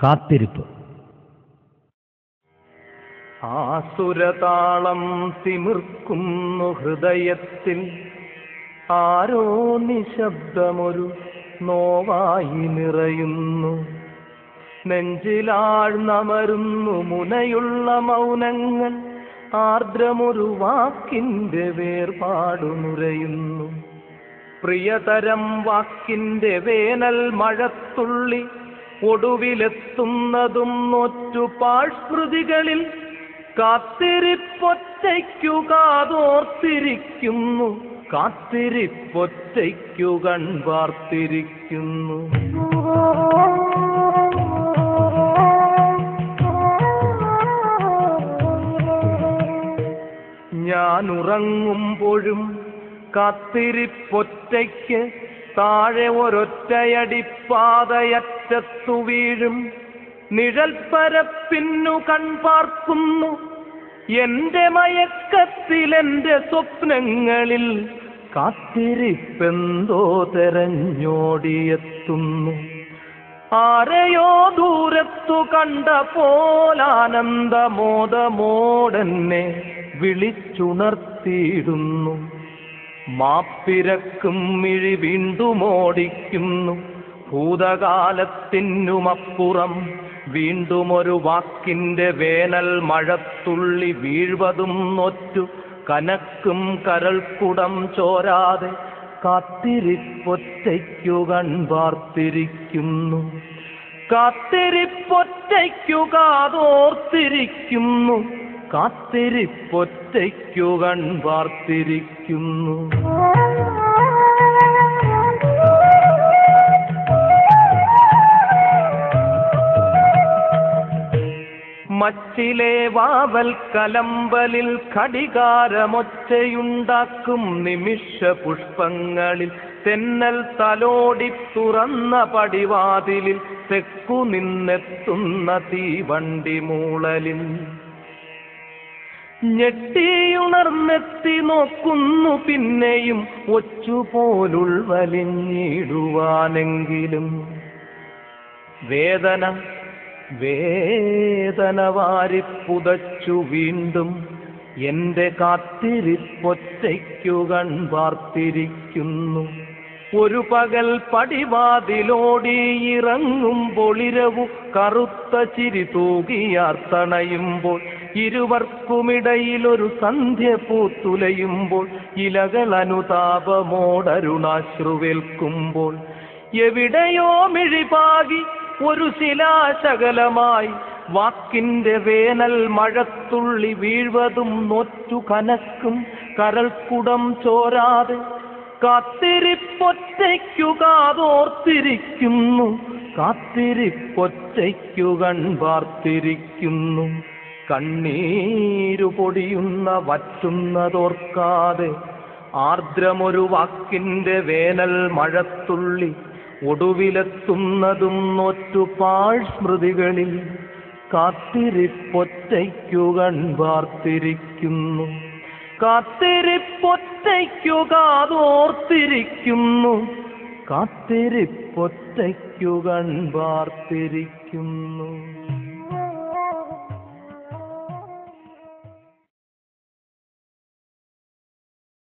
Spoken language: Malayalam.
കാത്തിരിപ്പ്. ആസുരതാളം തിമിർക്കുന്നു ഹൃദയത്തിൽ, ആരോ നിശബ്ദമൊരു നോവായി നിറയുന്നു. നെഞ്ചിലാഴ്ന്നമരുന്നു മുനയുള്ള മൗനങ്ങൾ, ആർദ്രമൊരു വാക്കിൻ്റെ വേർപാടു നുരയുന്നു. പ്രിയതരം വാക്കിൻ്റെ വേനൽ മഴത്തുള്ളി, ഒടുവിലെത്തുന്നതും നൊറ്റുപാഴ്സ്മൃതികളിൽ. കാത്തിരിപ്പൊറ്റയ്ക്കു കാതോർത്തിരിക്കുന്നു, കാത്തിരിപ്പൊറ്റയ്ക്കു കൺവാർത്തിരിക്കുന്നു. ഞാനുറങ്ങുമ്പോഴും കാത്തിരിപ്പൊറ്റയ്ക്ക്, താഴെ ഒരൊറ്റയടിപ്പാതയറ്റത്തു വീഴും. നിഴൽപ്പരപ്പിന്നു കൺപാർക്കുന്നു എന്റെ മയക്കത്തിൽ, എന്റെ സ്വപ്നങ്ങളിൽ. കാത്തിരിപ്പെന്തോ തെരഞ്ഞോടിയെത്തുന്നു. ആരെയോ ദൂരത്തു കണ്ട പോലാനന്ദമോദമോടെന്നെ വിളിച്ചുണർത്തിയിടുന്നു. മാപ്പിരക്കും മിഴി വീണ്ടുമോടിക്കുന്നു. ഭൂതകാലത്തിനുമപ്പുറം വീണ്ടുമൊരു വാക്കിൻ്റെ വേനൽ മഴത്തുള്ളി വീഴ്വതും നൊറ്റു കനക്കും കരൾക്കുടം ചോരാതെ. കാത്തിരിപ്പൊറ്റയ്ക്കു കൺവാർത്തിരിക്കുന്നു, കാത്തിരിപ്പൊറ്റയ്ക്കു കാതോർത്തിരിക്കുന്നു, കാത്തിരിപ്പൊറ്റയ്ക്കു കൺവാർത്തിരിക്കുന്നു. മച്ചിലെ വാവൽ കലമ്പലിൽ ഘടികാരമൊച്ചയുണ്ടാക്കും നിമിഷ പുഷ്പങ്ങളിൽ. തെന്നൽ തലോടി തുറന്ന പടിവാതിലിൽ തെക്കു നിന്നെത്തുന്ന തീവണ്ടി മൂളലിൽ. ഞെട്ടിയുണർന്നെത്തി നോക്കുന്നു പിന്നെയും, ഒച്ചുപോലുൾവലിഞ്ഞിടുവാനെങ്കിലും. വേദന വേദന വാരിപ്പുതച്ചു വീണ്ടും എന്റെ കാത്തിരിപ്പൊറ്റയ്ക്കു കൺവാർത്തിരിക്കുന്നു. ഒരു പകൽ പടിവാതിലോടിയിറങ്ങുമ്പോളിരവു കറുത്ത ചിരി തൂകിയാർത്തണയുമ്പോൾ, ഇരുവർക്കുമിടയിലൊരു സന്ധ്യ പൂത്തുലയുമ്പോൾ, ഇലകൾ അനുതാപമോടരുണാശ്രുവേൽക്കുമ്പോൾ, എവിടെയോ മിഴിപാകി ഒരു ശിലാശകലമായി വാക്കിൻ്റെ വേനൽ മഴത്തുള്ളി വീഴ്വതും നൊറ്റു കനക്കും കരൾക്കുടം ചോരാതെ. കാത്തിരിപ്പൊറ്റയ്ക്കു കാതോർത്തിരിക്കുന്നു, കാത്തിരിപ്പൊറ്റയ്ക്കു കൺവാർത്തിരിക്കുന്നു. കണ്ണീരു പൊടിയുന്ന വറ്റുന്നതോർക്കാതെ, ആർദ്രമൊരു വാക്കിൻ്റെ വേനൽ മഴത്തുള്ളി ഒടുവിലെത്തുന്നതും നൊറ്റുപാഴ്സ്മൃതികളിൽ. കാത്തിരിപ്പൊറ്റയ്ക്കു കൺവാർത്തിരിക്കുന്നു, കാത്തിരിപ്പൊറ്റയ്ക്കു കാതോർത്തിരിക്കുന്നു, കാത്തിരിപ്പൊറ്റയ്ക്കു കൺവാർത്തിരിക്കുന്നു.